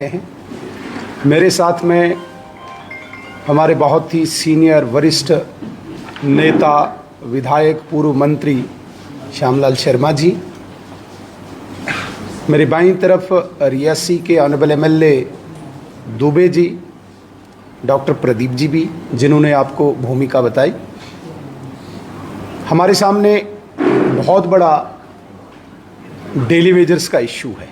हैं। मेरे साथ में हमारे बहुत ही सीनियर वरिष्ठ नेता विधायक पूर्व मंत्री श्यामलाल शर्मा जी, मेरी बाईं तरफ रियासी के honourable MLA Dubey ji, doctor Pradeep ji भी जिन्होंने आपको भूमिका बताई। हमारे सामने बहुत बड़ा डेली वेजर्स का इश्यू है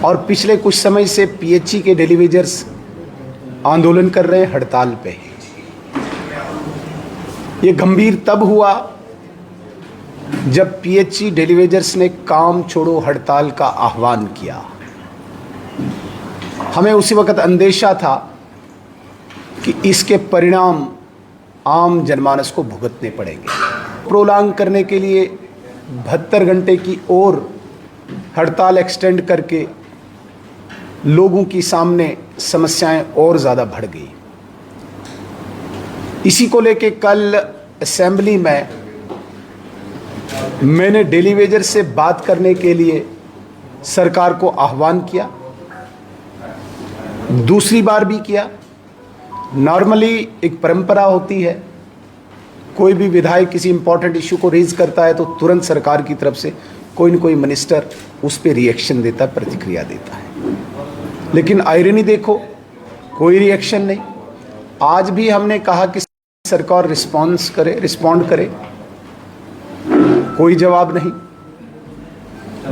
और पिछले कुछ समय से पीएचई के डेली वेजर्स आंदोलन कर रहे हैं, हड़ताल पे हैं। ये गंभीर तब हुआ जब पीएचई डेली वेजर्स ने काम छोड़ो हड़ताल का आह्वान किया। हमें उसी वक्त अंदेशा था कि इसके परिणाम आम जनमानस को भुगतने पड़ेंगे। प्रोलॉन्ग करने के लिए 72 घंटे की और हड़ताल एक्सटेंड करके लोगों की सामने समस्याएं और ज़्यादा बढ़ गई। इसी को लेके कल असेंबली में मैंने डेली वेजर से बात करने के लिए सरकार को आह्वान किया, दूसरी बार भी किया। नॉर्मली एक परंपरा होती है, कोई भी विधायक किसी इंपॉर्टेंट इशू को रेज करता है तो तुरंत सरकार की तरफ से कोई न कोई मिनिस्टर उस पर रिएक्शन देता, प्रतिक्रिया देता है। लेकिन आयरनी देखो, कोई रिएक्शन नहीं। आज भी हमने कहा कि सरकार रिस्पॉन्ड करे, कोई जवाब नहीं।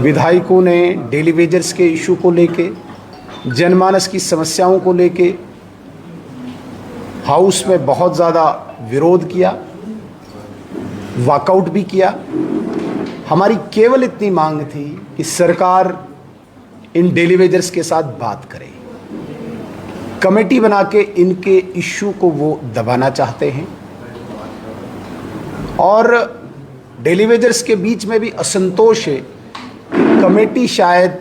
विधायकों ने डेली वेजर्स के इशू को लेके, जनमानस की समस्याओं को लेके हाउस में बहुत ज़्यादा विरोध किया, वॉकआउट भी किया। हमारी केवल इतनी मांग थी कि सरकार इन डेली वेजर्स के साथ बात करे। कमेटी बना के इनके इश्यू को वो दबाना चाहते हैं और डेली वेजर्स के बीच में भी असंतोष है। कमेटी शायद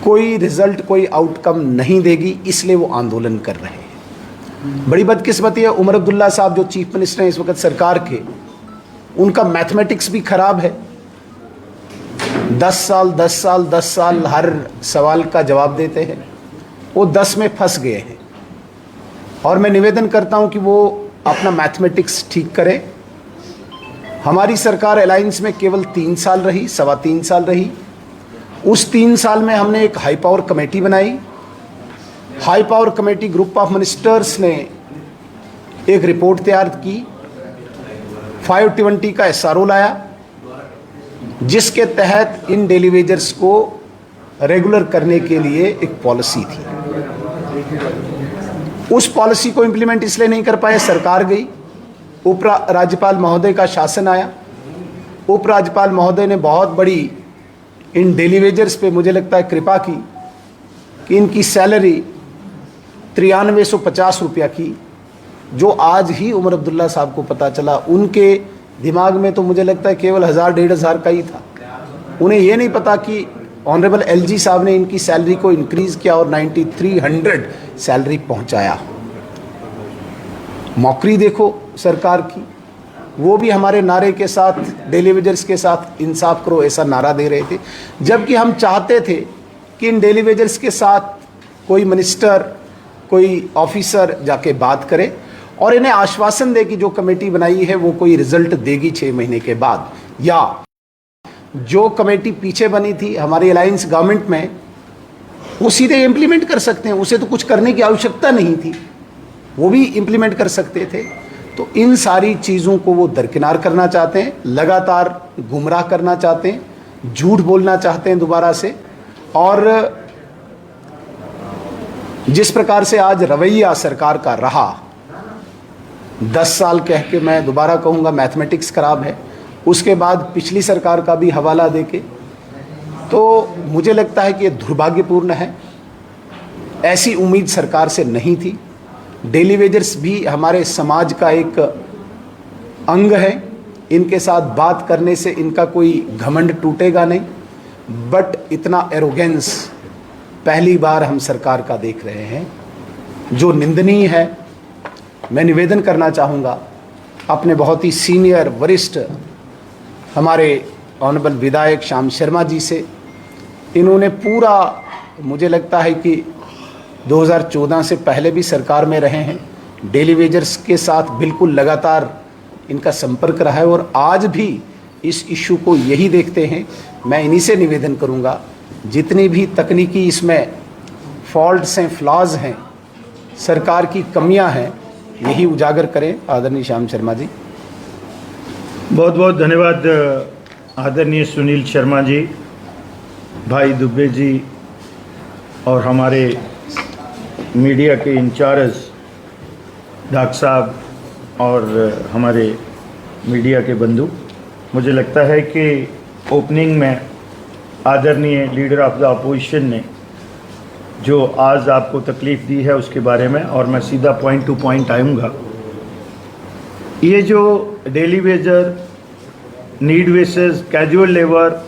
कोई रिजल्ट, कोई आउटकम नहीं देगी, इसलिए वो आंदोलन कर रहे हैं। बड़ी बदकिस्मती है, उमर अब्दुल्ला साहब जो चीफ मिनिस्टर हैं इस वक्त सरकार के, उनका मैथमेटिक्स भी खराब है। 10 साल हर सवाल का जवाब देते हैं, वो 10 में फंस गए हैं। और मैं निवेदन करता हूं कि वो अपना मैथमेटिक्स ठीक करें। हमारी सरकार अलायंस में केवल 3 साल रही, 3.25 साल रही। उस 3 साल में हमने एक हाई पावर कमेटी बनाई। High power committee group of ministers ने एक रिपोर्ट तैयार की, 520 का एसआरओ लाया, जिसके तहत इन डेली वेजर्स को रेगुलर करने के लिए एक पॉलिसी थी। उस पॉलिसी को इंप्लीमेंट इसलिए नहीं कर पाए, सरकार गई, उप राज्यपाल महोदय का शासन आया। उप राज्यपाल महोदय ने बहुत बड़ी इन डेली वेजर्स पे मुझे लगता है कृपा की कि इनकी सैलरी 9350 रुपया की, जो आज ही उमर अब्दुल्ला साहब को पता चला। उनके दिमाग में तो मुझे लगता है केवल 1000-1500 का ही था। उन्हें ये नहीं पता कि ऑनरेबल एलजी साहब ने इनकी सैलरी को इंक्रीज़ किया और 9300 सैलरी पहुंचाया। मौकरी देखो सरकार की, वो भी हमारे नारे के साथ, डेली वेजर्स के साथ इंसाफ करो ऐसा नारा दे रहे थे। जबकि हम चाहते थे कि इन डेली वेजर्स के साथ कोई मिनिस्टर, कोई ऑफिसर जाके बात करे और इन्हें आश्वासन दे कि जो कमेटी बनाई है वो कोई रिजल्ट देगी 6 महीने के बाद, या जो कमेटी पीछे बनी थी हमारी अलायंस गवर्नमेंट में, वो सीधे इम्प्लीमेंट कर सकते हैं। उसे तो कुछ करने की आवश्यकता नहीं थी, वो भी इम्प्लीमेंट कर सकते थे। तो इन सारी चीज़ों को वो दरकिनार करना चाहते हैं, लगातार गुमराह करना चाहते हैं, झूठ बोलना चाहते हैं दोबारा से। और जिस प्रकार से आज रवैया सरकार का रहा, 10 साल कह के, मैं दोबारा कहूँगा मैथमेटिक्स खराब है, उसके बाद पिछली सरकार का भी हवाला देके, तो मुझे लगता है कि ये दुर्भाग्यपूर्ण है। ऐसी उम्मीद सरकार से नहीं थी। डेली वेजर्स भी हमारे समाज का एक अंग है, इनके साथ बात करने से इनका कोई घमंड टूटेगा नहीं। बट इतना एरोगेंस पहली बार हम सरकार का देख रहे हैं, जो निंदनीय है। मैं निवेदन करना चाहूँगा अपने बहुत ही सीनियर वरिष्ठ हमारे ऑनरेबल विधायक श्याम शर्मा जी से इन्होंने पूरा, मुझे लगता है कि 2014 से पहले भी सरकार में रहे हैं, डेली वेजर्स के साथ बिल्कुल लगातार इनका संपर्क रहा है और आज भी इस इशू को यही देखते हैं। मैं इन्हीं से निवेदन करूंगा, जितनी भी तकनीकी इसमें फॉल्ट्स हैं, फ्लॉज हैं, सरकार की कमियां हैं, यही उजागर करें। आदरणीय श्याम शर्मा जी। बहुत बहुत धन्यवाद आदरणीय सुनील शर्मा जी, भाई दुबे जी और हमारे मीडिया के इंचार्ज डॉक्टर साहब और हमारे मीडिया के बंधु। मुझे लगता है कि ओपनिंग में आदरणीय लीडर ऑफ द अपोजिशन ने जो आज आपको तकलीफ़ दी है उसके बारे में, और मैं सीधा पॉइंट टू पॉइंट आऊँगा। ये जो daily Vaser, need basis, casual labour,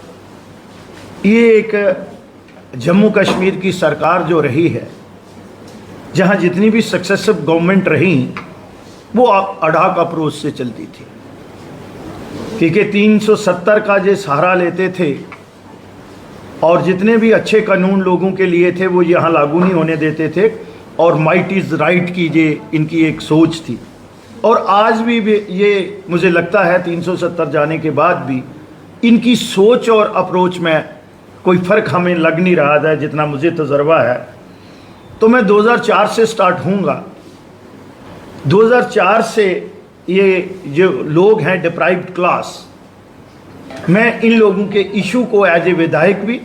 ये एक जम्मू कश्मीर की सरकार जो रही है, जहाँ जितनी भी सक्सेसिव गवर्नमेंट रही वो अडाक अप्रोच से चलती थी, क्योंकि 370 का जो सहारा लेते थे और जितने भी अच्छे कानून लोगों के लिए थे वो यहाँ लागू नहीं होने देते थे, और माइट इज़ राइट की ये इनकी एक सोच थी। और आज भी ये मुझे लगता है 370 जाने के बाद भी इनकी सोच और अप्रोच में कोई फ़र्क हमें लग नहीं रहा था, जितना मुझे तजर्बा है। तो मैं 2004 से स्टार्ट हूँगा। 2004 से ये जो लोग हैं डिप्राइव्ड क्लास, मैं इन लोगों के इशू को एज ए विधायक भी,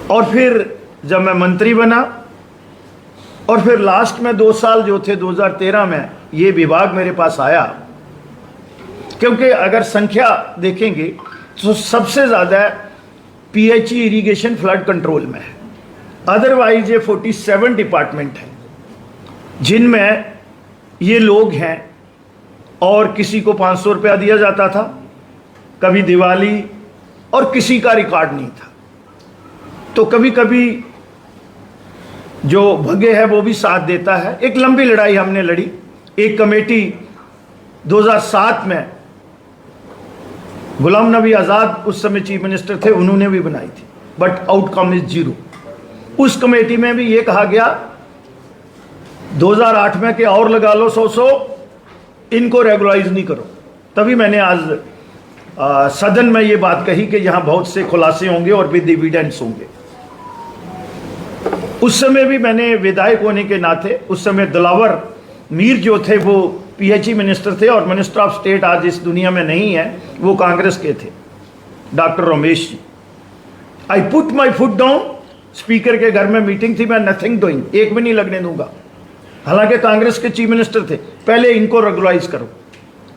और फिर जब मैं मंत्री बना, और फिर लास्ट में 2 साल जो थे 2013 में ये विभाग मेरे पास आया, क्योंकि अगर संख्या देखेंगे तो सबसे ज़्यादा पीएचई इरिगेशन फ्लड कंट्रोल में है। अदरवाइज ये 47 डिपार्टमेंट हैं जिनमें ये लोग हैं, और किसी को 500 रुपया दिया जाता था, कभी दिवाली, और किसी का रिकॉर्ड नहीं था। तो कभी कभी जो भगे है वो भी साथ देता है। एक लंबी लड़ाई हमने लड़ी। एक कमेटी 2007 में गुलाम नबी आज़ाद उस समय चीफ मिनिस्टर थे, उन्होंने भी बनाई थी, बट आउटकम इज 0। उस कमेटी में भी ये कहा गया 2008 में कि और लगा लो 100 इनको रेगुलाइज नहीं करो। तभी मैंने आज सदन में ये बात कही कि यहाँ बहुत से खुलासे होंगे और विद एविडेंस होंगे। उस समय भी मैंने विधायक होने के नाते, उस समय दिलावर मीर जो थे वो पीएचई मिनिस्टर थे, और मिनिस्टर ऑफ स्टेट आज इस दुनिया में नहीं है, वो कांग्रेस के थे, doctor Ramesh ji. I put my foot down, speaker के घर में मीटिंग थी, मैं नथिंग डूइंग, एक भी नहीं लगने दूंगा। हालांकि कांग्रेस के चीफ मिनिस्टर थे, पहले इनको रेगुलाइज करो।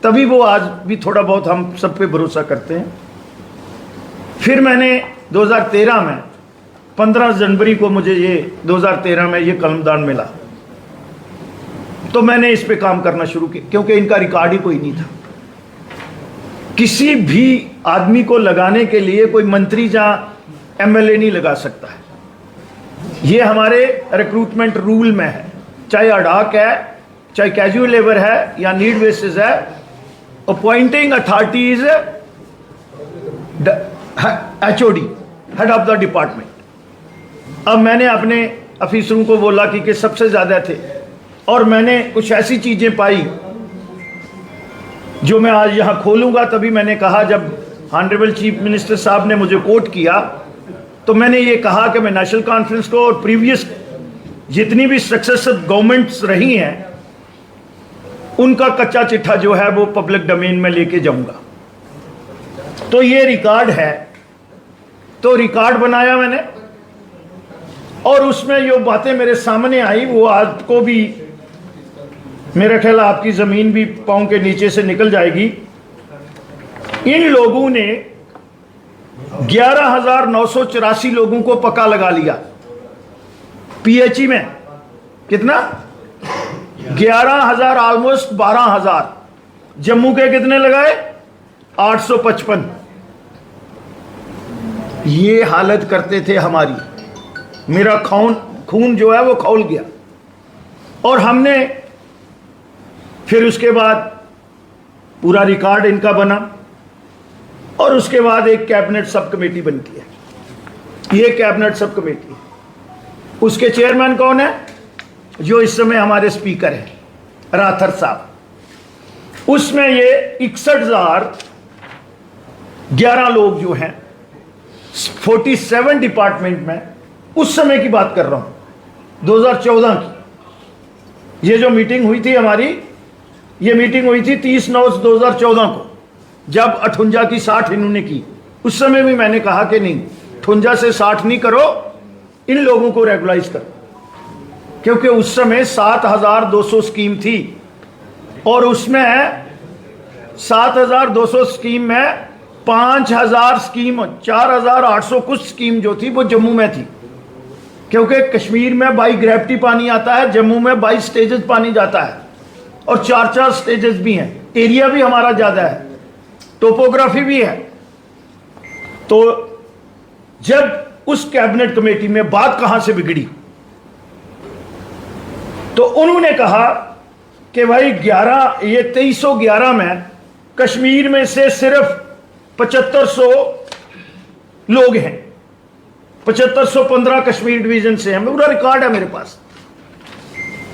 तभी वो आज भी थोड़ा बहुत हम सब पे भरोसा करते हैं। फिर मैंने 2013 में 15 जनवरी को मुझे ये 2013 में ये कलमदान मिला, तो मैंने इस पे काम करना शुरू किया, क्योंकि इनका रिकॉर्ड ही कोई नहीं था। किसी भी आदमी को लगाने के लिए कोई मंत्री या एमएलए नहीं लगा सकता है। ये हमारे रिक्रूटमेंट रूल में है, चाहे अडाक है, चाहे कैजुअल लेबर है या नीड बेसिस है। Appointing authority is HOD, head of the department. अब मैंने अपने अफिसरों को बोला कि सबसे ज़्यादा थे, और मैंने कुछ ऐसी चीज़ें पाई जो मैं आज यहाँ खोलूँगा। तभी मैंने कहा, जब ऑनरेबल चीफ मिनिस्टर साहब ने मुझे कोट किया, तो मैंने ये कहा कि मैं नेशनल कॉन्फ्रेंस को और प्रीवियस जितनी भी सक्सेसिव गवर्नमेंट्स रही हैं उनका कच्चा चिट्ठा जो है वो पब्लिक डोमेन में लेके जाऊंगा। तो ये रिकॉर्ड है, तो रिकॉर्ड बनाया मैंने, और उसमें जो बातें मेरे सामने आई वो आपको भी, मेरा ख्याल आपकी ज़मीन भी पाँव के नीचे से निकल जाएगी। इन लोगों ने 11,984 लोगों को पक्का लगा लिया पीएचई में। कितना? 11,000, ऑलमोस्ट 12,000। जम्मू के कितने लगाए? 855। ये हालत करते थे हमारी। मेरा खून जो है वो खौल गया। और हमने फिर उसके बाद पूरा रिकॉर्ड इनका बना। और उसके बाद एक कैबिनेट सब कमेटी बनती है। ये कैबिनेट सब कमेटी है, उसके चेयरमैन कौन है? जो इस समय हमारे स्पीकर हैं, राथर साहब। उसमें ये 61,011 लोग जो हैं 47 डिपार्टमेंट में, उस समय की बात कर रहा हूं, 2014 की। ये जो मीटिंग हुई थी हमारी, ये मीटिंग हुई थी 30/9/2014 को, जब 58 की 60 इन्होंने की। उस समय भी मैंने कहा कि नहीं, 58 से 60 नहीं करो, इन लोगों को रेगुलाइज करो, क्योंकि उस समय 7,200 स्कीम थी और उसमें 7,200 स्कीम में 5,000 स्कीम, 4,800 कुछ स्कीम जो थी वो जम्मू में थी, क्योंकि कश्मीर में बाई ग्रेविटी पानी आता है, जम्मू में 22 स्टेजेस पानी जाता है और 4-4 स्टेजेस भी हैं। एरिया भी हमारा ज्यादा है, टोपोग्राफी भी है। तो जब उस कैबिनेट कमेटी में बात कहां से बिगड़ी, तो उन्होंने कहा कि भाई 2311 में कश्मीर में से सिर्फ 7500 लोग हैं, 7515 कश्मीर डिवीजन से हैं, पूरा रिकॉर्ड है मेरे पास।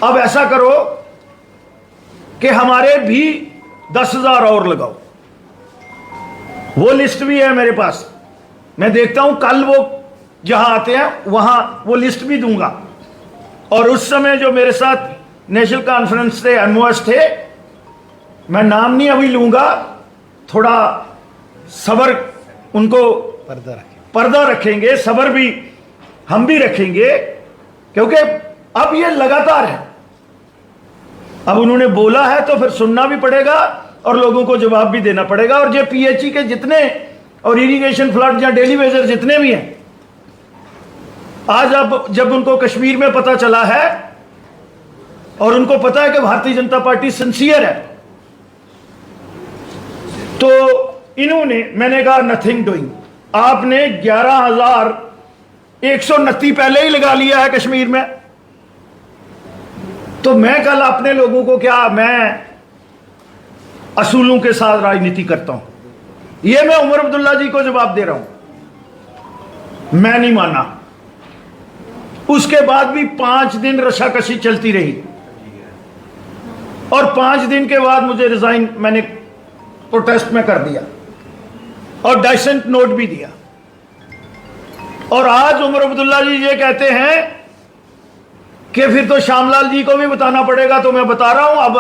अब ऐसा करो कि हमारे भी 10,000 और लगाओ। वो लिस्ट भी है मेरे पास, मैं देखता हूं, कल वो जहां आते हैं वहां वो लिस्ट भी दूंगा। और उस समय जो मेरे साथ नेशनल कॉन्फ्रेंस थे, एमओएस थे, मैं नाम नहीं अभी लूंगा, थोड़ा सब्र, उनको पर्दा रखेंगे, सब्र भी हम भी रखेंगे, क्योंकि अब ये लगातार है। अब उन्होंने बोला है तो फिर सुनना भी पड़ेगा और लोगों को जवाब भी देना पड़ेगा। और जो पीएचई के जितने और इरिगेशन फ्लड या डेली वेजर जितने भी हैं, आज अब जब उनको कश्मीर में पता चला है और उनको पता है कि भारतीय जनता पार्टी सिंसियर है, तो इन्होंने, मैंने कहा नथिंग डूइंग, आपने 11,129 पहले ही लगा लिया है कश्मीर में, तो मैं कल अपने लोगों को क्या, मैं असूलों के साथ राजनीति करता हूं, यह मैं उमर अब्दुल्ला जी को जवाब दे रहा हूं। मैं नहीं माना। उसके बाद भी 5 दिन रशाकशी चलती रही और 5 दिन के बाद मुझे रिजाइन, मैंने प्रोटेस्ट में कर दिया और डाइसेंट नोट भी दिया। और आज उमर अब्दुल्ला जी ये कहते हैं कि फिर तो श्यामलाल जी को भी बताना पड़ेगा, तो मैं बता रहा हूं। अब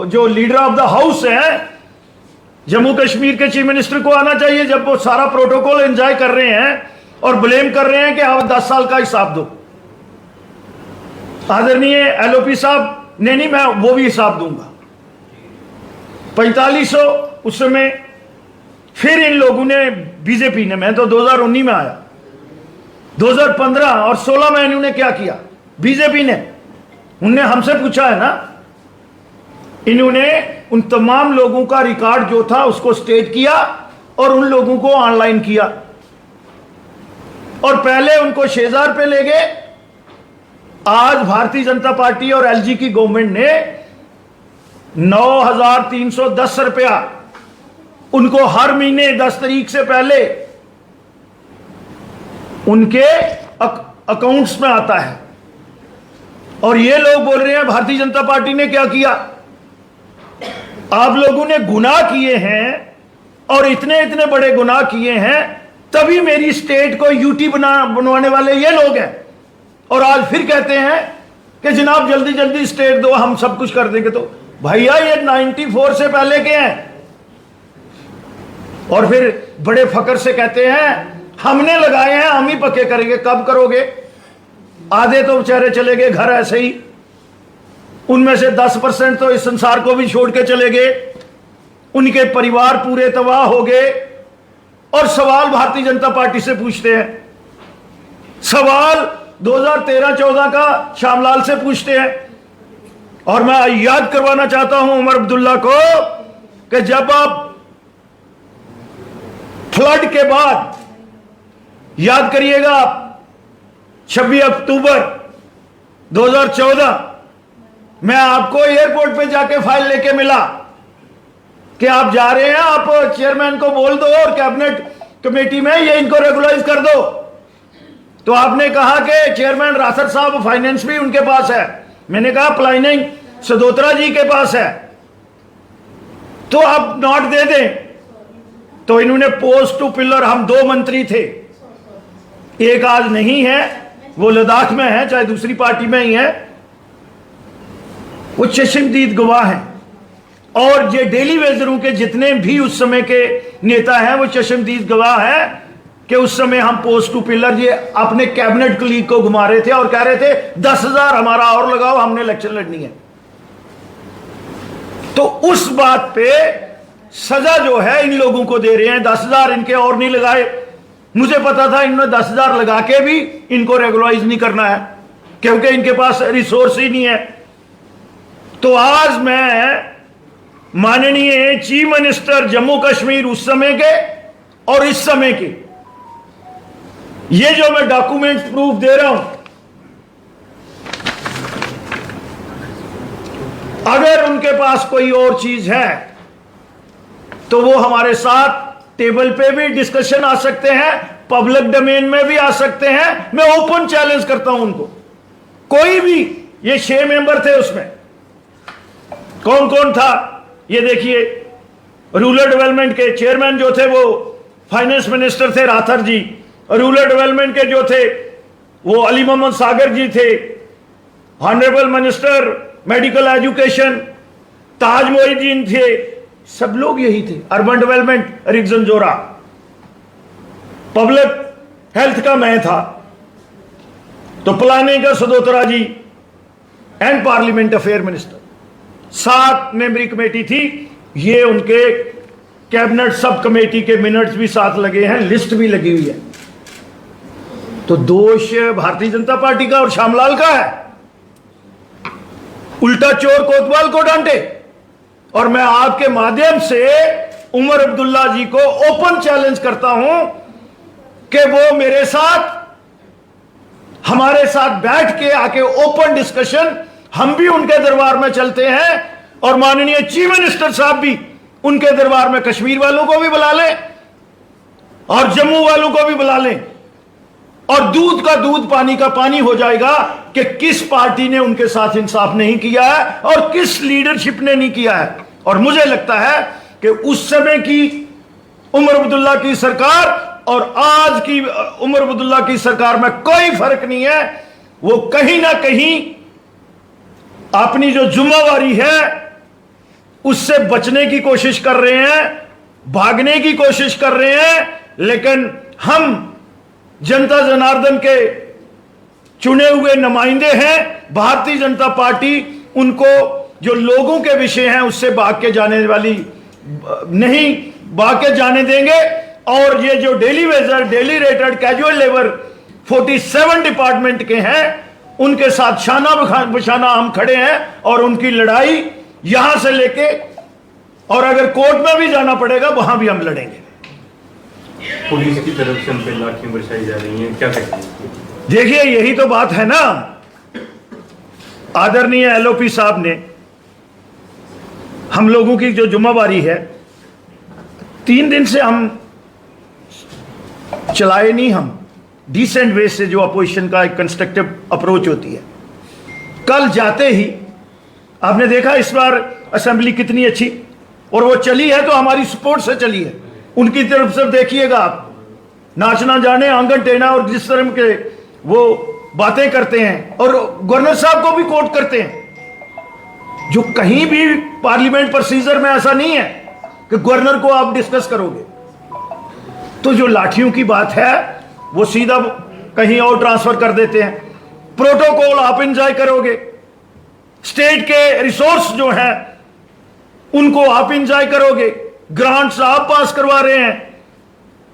जो लीडर ऑफ द हाउस हैं, जम्मू कश्मीर के चीफ मिनिस्टर को आना चाहिए, जब वो सारा प्रोटोकॉल एंजॉय कर रहे हैं और ब्लेम कर रहे हैं कि आप 10 साल का हिसाब दो। आदरणीय एलओपी साहब ने नहीं, मैं वो भी हिसाब दूंगा। 4500 उस समय फिर इन लोगों ने, बीजेपी ने, मैं तो 2019 में आया, 2015 और 16 में इन्होंने क्या किया, बीजेपी ने, उनने हमसे पूछा है ना, इन्होंने उन तमाम लोगों का रिकॉर्ड जो था उसको स्टेट किया और उन लोगों को ऑनलाइन किया। और पहले उनको 6,000 पे ले गए। आज भारतीय जनता पार्टी और एलजी की गवर्नमेंट ने 9,310 रुपया उनको हर महीने 10 तारीख से पहले उनके अकाउंट्स में आता है। और ये लोग बोल रहे हैं भारतीय जनता पार्टी ने क्या किया। आप लोगों ने गुनाह किए हैं और इतने इतने बड़े गुनाह किए हैं, तभी मेरी स्टेट को यूटी बनवाने वाले ये लोग हैं। और आज फिर कहते हैं कि जनाब जल्दी जल्दी स्टेट दो, हम सब कुछ कर देंगे। तो भैया ये 94 से पहले के हैं। और फिर बड़े फकर से कहते हैं हमने लगाए हैं, हम ही पक्के करेंगे। कब करोगे? आधे तो बेचारे चले गए घर ऐसे ही, उनमें से 10% तो इस संसार को भी छोड़ के चले गए, उनके परिवार पूरे तबाह हो गए। और सवाल भारतीय जनता पार्टी से पूछते हैं, सवाल 2013-14 का श्यामलाल से पूछते हैं। और मैं याद करवाना चाहता हूं उमर अब्दुल्ला को कि जब आप फ्लड के बाद, याद करिएगा आप, 26 अक्टूबर 2014 मैं आपको एयरपोर्ट पे जाके फाइल लेके मिला कि आप जा रहे हैं, आप चेयरमैन को बोल दो और कैबिनेट कमेटी में ये इनको रेगुलराइज कर दो। तो आपने कहा कि चेयरमैन रासर साहब फाइनेंस भी उनके पास है। मैंने कहा प्लानिंग सदोत्रा जी के पास है, तो आप नोट दे दें। तो इन्होंने पोस्ट टू पिलर, हम 2 मंत्री थे, एक आज नहीं है, वो लद्दाख में है, चाहे दूसरी पार्टी में ही है, वो चश्मदीद गवाह हैं। और ये डेली वेजरों के जितने भी उस समय के नेता हैं वो चश्मदीद गवाह है कि उस समय हम पोस्ट टू पिलर ये अपने कैबिनेट कलीग को घुमा रहे थे और कह रहे थे 10,000 हमारा और लगाओ, हमने इलेक्शन लड़नी है। तो उस बात पे सजा जो है इन लोगों को दे रहे हैं। 10,000 इनके और नहीं लगाए। मुझे पता था इन्होंने 10,000 लगा के भी इनको रेगुलराइज नहीं करना है, क्योंकि इनके पास रिसोर्स ही नहीं है। तो आज मैं माननीय चीफ मिनिस्टर जम्मू कश्मीर उस समय के और इस समय के, ये जो मैं डॉक्यूमेंट प्रूफ दे रहा हूं, अगर उनके पास कोई और चीज है तो वो हमारे साथ टेबल पे भी डिस्कशन आ सकते हैं, पब्लिक डोमेन में भी आ सकते हैं। मैं ओपन चैलेंज करता हूं उनको, कोई भी, ये 6 मेंबर थे, उसमें कौन कौन था ये देखिए। रूरल डेवलपमेंट के चेयरमैन जो थे वो फाइनेंस मिनिस्टर थे राथर जी, रूरल डेवलपमेंट के जो थे वो अली मोहम्मद सागर जी थे, ऑनरेबल मिनिस्टर मेडिकल एजुकेशन ताज मोहिद्दीन थे, सब लोग यही थे। अर्बन डेवलपमेंट रिगजन जोरा, पब्लिक हेल्थ का मैं था, तो प्लानिंग का Sadotra ji and parliament affair minister, 7 मेंबरी कमेटी थी। ये उनके कैबिनेट सब कमेटी के मिनट्स भी साथ लगे हैं, लिस्ट भी लगी हुई है। तो दोष भारतीय जनता पार्टी का और श्यामलाल का है। उल्टा चोर कोतवाल को डांटे। और मैं आपके माध्यम से उमर अब्दुल्ला जी को ओपन चैलेंज करता हूं कि वो मेरे साथ, हमारे साथ बैठ के आके ओपन डिस्कशन, हम भी उनके दरबार में चलते हैं और माननीय चीफ मिनिस्टर साहब भी उनके दरबार में कश्मीर वालों को भी बुला लें और जम्मू वालों को भी बुला लें, और दूध का दूध पानी का पानी हो जाएगा कि किस पार्टी ने उनके साथ इंसाफ नहीं किया है और किस लीडरशिप ने नहीं किया है। और मुझे लगता है कि उस समय की उमर अब्दुल्ला की सरकार और आज की उमर अब्दुल्ला की सरकार में कोई फर्क नहीं है। वो कहीं ना कहीं अपनी जो जिम्मेवारी है उससे बचने की कोशिश कर रहे हैं, भागने की कोशिश कर रहे हैं। लेकिन हम जनता जनार्दन के चुने हुए नुमाइंदे हैं। भारतीय जनता पार्टी उनको जो लोगों के विषय हैं उससे भाग के जाने वाली नहीं, भाग के जाने देंगे। और ये जो daily Vaser, daily rated, casual labour 47 department के हैं, उनके साथ शाना बशाना हम खड़े हैं और उनकी लड़ाई यहां से लेके, और अगर कोर्ट में भी जाना पड़ेगा वहां भी हम लड़ेंगे। पुलिस की तरफ से हम पे लाठियां बरसाई जा रही हैं, क्या कहते हैं? देखिए यही तो बात है ना, आदरणीय एलओपी साहब ने हम लोगों की जो जिम्मेवारी है, 3 दिन से हम चलाए नहीं, हम डिसेंट वे से, जो अपोजिशन का एक कंस्ट्रक्टिव अप्रोच होती है। कल जाते ही आपने देखा इस बार असेंबली कितनी अच्छी, और वो चली है तो हमारी सपोर्ट से चली है। उनकी तरफ से देखिएगा आप, नाचना जाने आंगन टेना, और जिस तरह के वो बातें करते हैं और गवर्नर साहब को भी कोट करते हैं, जो कहीं भी पार्लियामेंट प्रोसीजर में ऐसा नहीं है कि गवर्नर को आप डिस्कस करोगे। तो जो लाठियों की बात है वो सीधा कहीं और ट्रांसफर कर देते हैं। प्रोटोकॉल आप एंजॉय करोगे, स्टेट के रिसोर्स जो हैं उनको आप एंजॉय करोगे, ग्रांट्स आप पास करवा रहे हैं,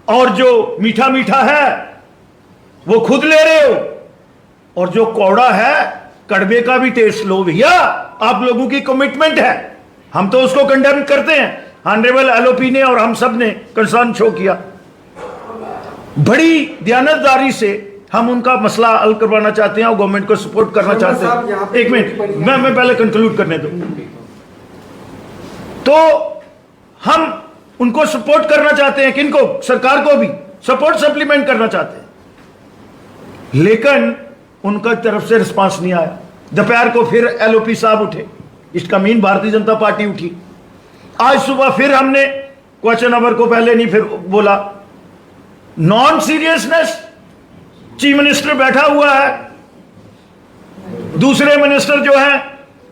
और जो मीठा मीठा है वो खुद ले रहे हो, और जो कौड़ा है कड़वे का भी टेस्ट लो भैया। आप लोगों की कमिटमेंट है, हम तो उसको कंडेम करते हैं। ऑनरेबल एलओपी ने और हम सब ने कंसर्न शो किया, बड़ी दयानतदारी से हम उनका मसला हल करवाना चाहते हैं और गवर्नमेंट को सपोर्ट करना चाहते हैं। एक मिनट, मैं पहले कंक्लूड करने दो। तो हम उनको सपोर्ट करना चाहते हैं, किनको? सरकार को भी सपोर्ट सप्लीमेंट करना चाहते हैं, लेकिन उनका तरफ से रिस्पांस नहीं आया। दोपहर को फिर एलओपी साहब उठे, इसका मीन भारतीय जनता पार्टी उठी। आज सुबह फिर हमने क्वेश्चन आवर को पहले नहीं फिर बोला। नॉन सीरियसनेस, चीफ मिनिस्टर बैठा हुआ है, दूसरे मिनिस्टर जो है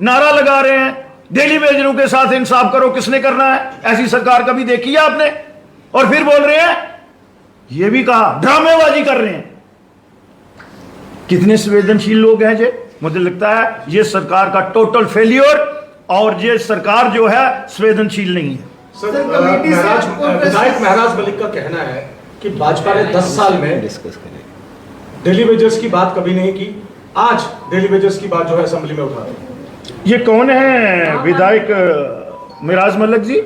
नारा लगा रहे हैं डेली वेजरों के साथ इंसाफ करो। किसने करना है? ऐसी सरकार कभी देखी है आपने? और फिर बोल रहे हैं, ये भी कहा ड्रामेबाजी कर रहे हैं। कितने संवेदनशील लोग हैं जे? मुझे लगता है ये सरकार का टोटल फेलियर, और ये सरकार जो है संवेदनशील नहीं है। सर, विधायक महराज मलिक का कहना है कि भाजपा ने 10 साल में डेली वेजर्स की बात कभी नहीं की, आज डेली वेजर्स की बात जो है असेंबली में उठा रहे हैं। ये कौन है विधायक मिराज मलिक जी?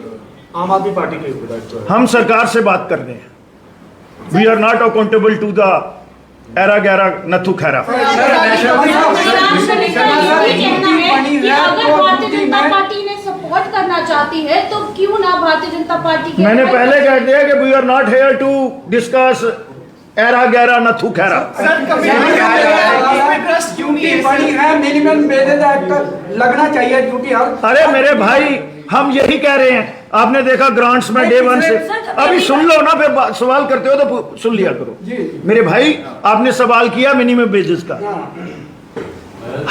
आम आदमी पार्टी के विधायक जो है। हम सरकार से बात कर रहे हैं। We are not accountable to the एरा गैरा नथु खैरा। अगर भारतीय जनता पार्टी ने सपोर्ट करना चाहती है तो क्यों ना भारतीय जनता पार्टी के? मैंने पहले कह दिया कि we are not here to discuss एरा गैरा नथु खैरा। ड्यूटी बड़ी है, मिनिमम वेजेस एक्ट लगना चाहिए ड्यूटी हर। अरे मेरे भाई, हम यही कह रहे हैं। आपने देखा ग्रांट्स में डे 1 से, अभी सुन लो ना, फिर सवाल करते हो तो सुन लिया करो। मेरे भाई, आपने सवाल किया मिनिमम वेजेस का।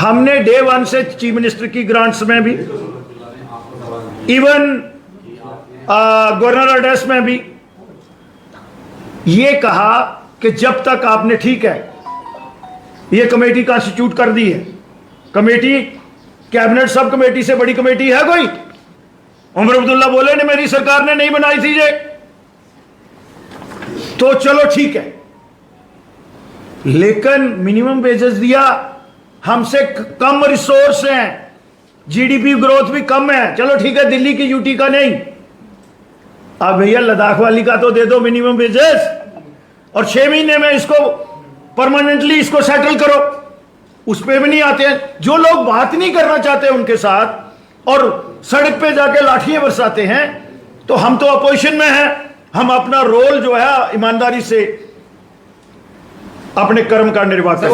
हमने डे 1 से चीफ मिनिस्टर की ग्रांट्स में भी, इवन गवर्नर एड्रेस में भी ये कहा कि जब तक आपने, ठीक है, ये कमेटी कॉन्स्टिट्यूट कर दी है, कमेटी कैबिनेट सब कमेटी से बड़ी कमेटी है कोई? उमर अब्दुल्ला बोले ने मेरी सरकार ने नहीं बनाई थी ये, तो चलो ठीक है, लेकिन मिनिमम वेजेस दिया। हमसे कम रिसोर्स हैं, जीडीपी ग्रोथ भी कम है, चलो ठीक है, दिल्ली की यूटी का नहीं। अब भैया लद्दाख वाली का तो दे दो मिनिमम वेजेस, और 6 महीने में इसको परमानेंटली इसको सेटल करो। उस पर भी नहीं आते हैं। जो लोग बात नहीं करना चाहते उनके साथ और सड़क पे जाके लाठियां बरसाते हैं, तो हम तो अपोजिशन में हैं। हम अपना रोल जो है ईमानदारी से अपने कर्म का निर्वाह करें।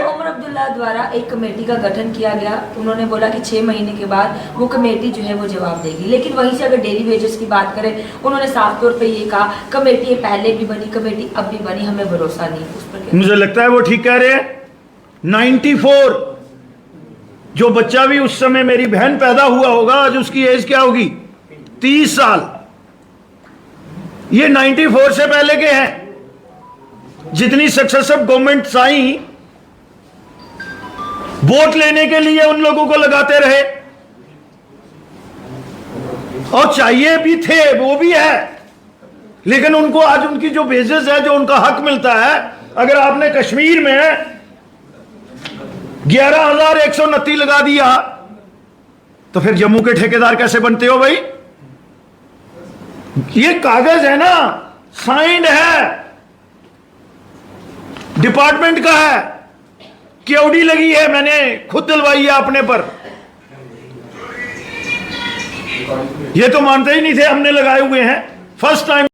उमर अब्दुल्ला द्वारा एक कमेटी का गठन किया गया। उन्होंने बोला कि 6 महीने के बाद वो कमेटी जो है वो जवाब देगी, लेकिन वहीं से अगर डेली वेजेस की बात करें, उन्होंने साफ तौर पे ये कहा कमेटी पहले भी बनी, कमेटी अब भी बनी, हमें भरोसा नहीं उस पर। मुझे लगता है वो ठीक कह रहे हैं। 94 जो बच्चा भी उस समय मेरी बहन पैदा हुआ होगा, आज उसकी एज क्या होगी? 30 साल। ये 94 से पहले के हैं। जितनी सक्सेसिव गवर्नमेंट्स आई, वोट लेने के लिए उन लोगों को लगाते रहे, और चाहिए भी थे, वो भी है, लेकिन उनको आज उनकी जो वेजेस है, जो उनका हक मिलता है, अगर आपने कश्मीर में 11,129 लगा दिया, तो फिर जम्मू के ठेकेदार कैसे बनते हो भाई? ये कागज है ना, साइंड है, डिपार्टमेंट का है, केओडी लगी है, मैंने खुद दिलवाई है अपने पर। ये तो मानते ही नहीं थे, हमने लगाए हुए हैं फर्स्ट टाइम।